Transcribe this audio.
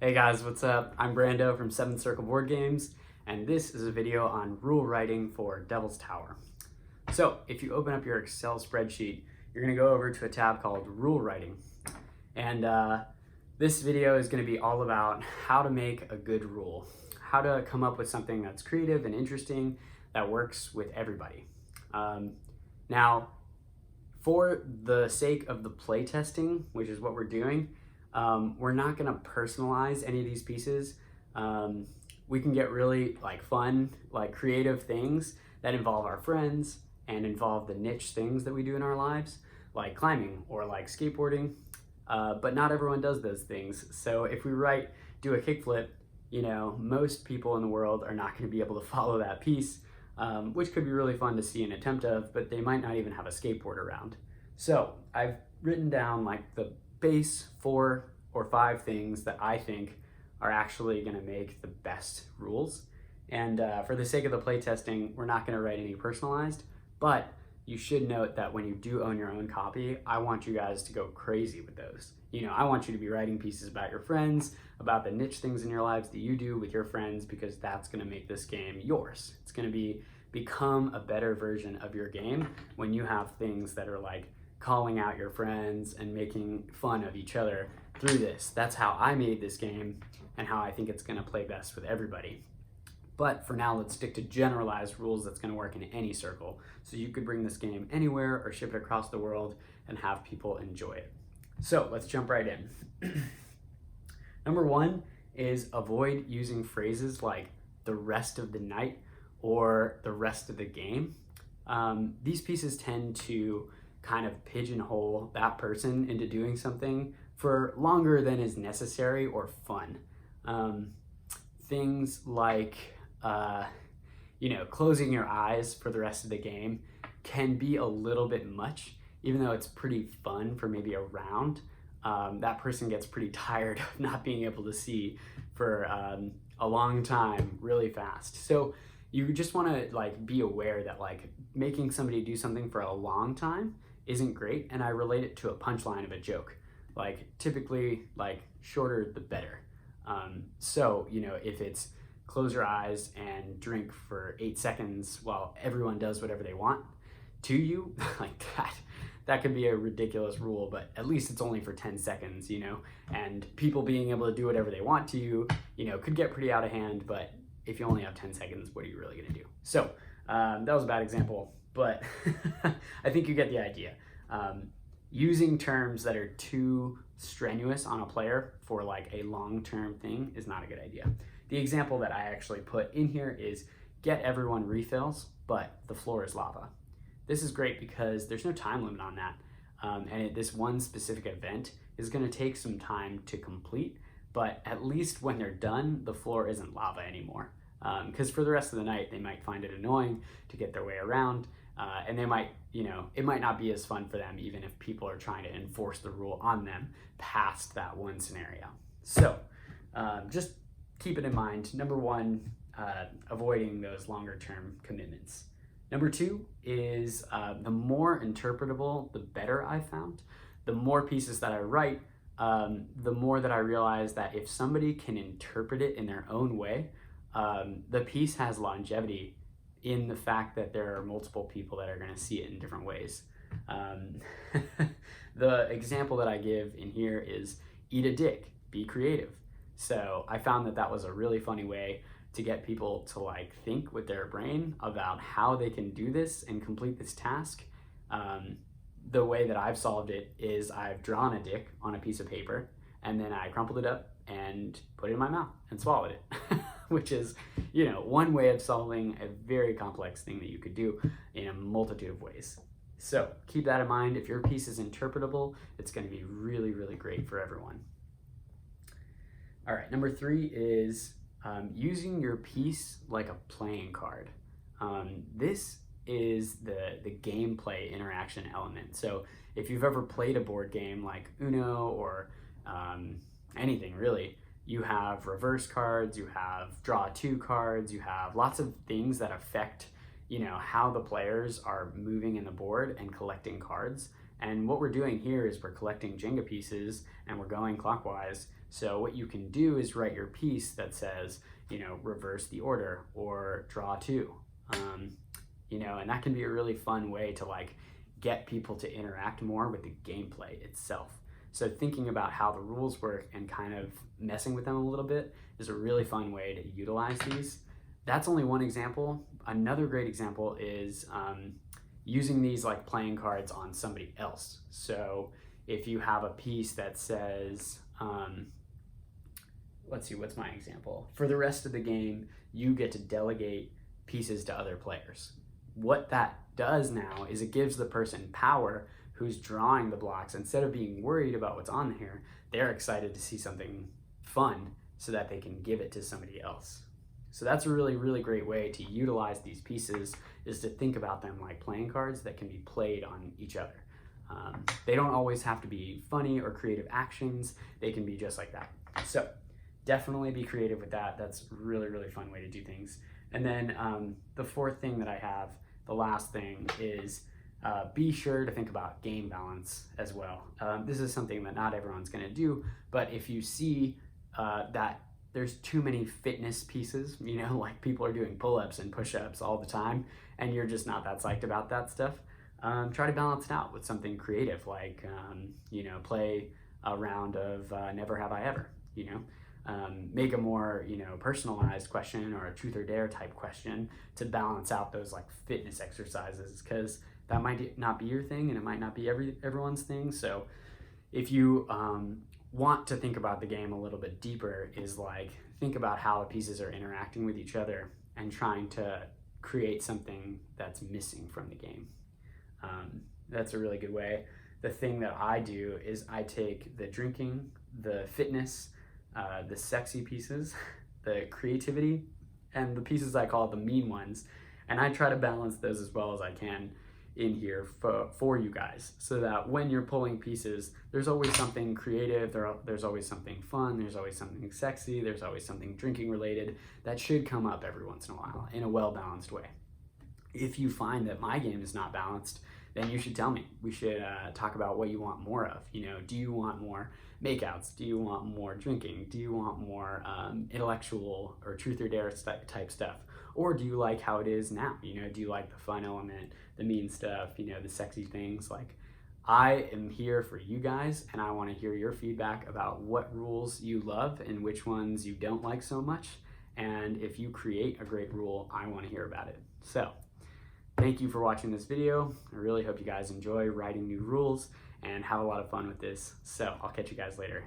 Hey guys, what's up? I'm Brando from 7th Circle Board Games, and this is a video on rule writing for Devil's Tower. So, if you open up your Excel spreadsheet, you're going to go over to a tab called Rule Writing. And this video is going to be all about how to make a good rule, how to come up with something that's creative and interesting that works with everybody. Now, for the sake of the play testing, which is what we're doing, we're not going to personalize any of these pieces. We can get really fun, creative things that involve our friends and involve the niche things that we do in our lives, like climbing or like skateboarding. But not everyone does those things. So if we do a kickflip, most people in the world are not going to be able to follow that piece, which could be really fun to see an attempt of, but they might not even have a skateboard around. So I've written down the base 4 or 5 things that I think are actually going to make the best rules. And for the sake of the playtesting, we're not going to write any personalized, but you should note that when you do own your own copy, I want you guys to go crazy with those. I want you to be writing pieces about your friends, about the niche things in your lives that you do with your friends, because that's going to make this game yours. It's going to become a better version of your game when you have things that are calling out your friends and making fun of each other through this. That's how I made this game and how I think it's going to play best with everybody. But for now, let's stick to generalized rules that's going to work in any circle. So you could bring this game anywhere or ship it across the world and have people enjoy it. So let's jump right in. Number 1 is avoid using phrases like the rest of the night or the rest of the game. These pieces tend to kind of pigeonhole that person into doing something for longer than is necessary or fun. Things like, closing your eyes for the rest of the game can be a little bit much, even though it's pretty fun for maybe a round. That person gets pretty tired of not being able to see for a long time really fast. So you just want to be aware that making somebody do something for a long time isn't great, and I relate it to a punchline of a joke. Typically, shorter the better. So if it's close your eyes and drink for 8 seconds while everyone does whatever they want to you, that could be a ridiculous rule, but at least it's only for 10 seconds, and people being able to do whatever they want to you, could get pretty out of hand, but if you only have 10 seconds, what are you really gonna do? So that was a bad example, but I think you get the idea. Using terms that are too strenuous on a player for a long-term thing is not a good idea. The example that I actually put in here is get everyone refills, but the floor is lava. This is great because there's no time limit on that. And this one specific event is gonna take some time to complete, but at least when they're done, the floor isn't lava anymore. Because for the rest of the night, they might find it annoying to get their way around, and they might, it might not be as fun for them even if people are trying to enforce the rule on them past that one scenario. So just keep it in mind. Number 1, avoiding those longer term commitments. Number 2 is the more interpretable, the better I've found. The more pieces that I write, the more that I realize that if somebody can interpret it in their own way, the piece has longevity in the fact that there are multiple people that are going to see it in different ways. The example that I give in here is eat a dick, be creative. So I found that was a really funny way to get people to think with their brain about how they can do this and complete this task. The way that I've solved it is I've drawn a dick on a piece of paper and then I crumpled it up and put it in my mouth and swallowed it, which is, one way of solving a very complex thing that you could do in a multitude of ways. So keep that in mind. If your piece is interpretable, it's going to be really, really great for everyone. All right, number 3 is using your piece like a playing card. This is the gameplay interaction element. So if you've ever played a board game like Uno or anything really, you have reverse cards, you have draw 2 cards, you have lots of things that affect how the players are moving in the board and collecting cards. And what we're doing here is we're collecting Jenga pieces and we're going clockwise So what you can do is write your piece that says, you know, reverse the order or draw two. You know, and that can be a really fun way to like get people to interact more with the gameplay itself. So thinking about how the rules work and kind of messing with them a little bit is a really fun way to utilize these. That's only one example. Another great example is using these like playing cards on somebody else. So if you have a piece that says, let's see, what's my example? For the rest of the game, you get to delegate pieces to other players. What that does now is it gives the person power who's drawing the blocks. Instead of being worried about what's on here, they're excited to see something fun so that they can give it to somebody else. So that's a really, really great way to utilize these pieces, is to think about them like playing cards that can be played on each other. They don't always have to be funny or creative actions. They can be just like that. So definitely be creative with that. That's a really, really fun way to do things. And then the fourth thing that I have, the last thing, is be sure to think about game balance as well. This is something that not everyone's gonna do, but if you see that there's too many fitness pieces, you know, like people are doing pull-ups and push-ups all the time, and you're just not that psyched about that stuff, try to balance it out with something creative, like, you know, play a round of Never Have I Ever, you know? Make a more, you know, personalized question or a truth or dare type question to balance out those like fitness exercises, because that might not be your thing and it might not be everyone's thing. So if you want to think about the game a little bit deeper, is like think about how the pieces are interacting with each other and trying to create something that's missing from the game. That's a really good way. The thing that I do is I take the drinking, the fitness, the sexy pieces, the creativity, and the pieces I call the mean ones, and I try to balance those as well as I can in here for you guys, so that when you're pulling pieces, there's always something creative, there's always something fun, there's always something sexy, there's always something drinking related that should come up every once in a while in a well-balanced way. If you find that my game is not balanced, then you should tell me. We should talk about what you want more of. You know, do you want more makeouts? Do you want more drinking? Do you want more intellectual or truth or dare type stuff? Or do you like how it is now? You know, do you like the fun element, the mean stuff, you know, the sexy things? Like, I am here for you guys, and I want to hear your feedback about what rules you love and which ones you don't like so much. And if you create a great rule, I want to hear about it. So thank you for watching this video. I really hope you guys enjoy writing new rules and have a lot of fun with this. So I'll catch you guys later.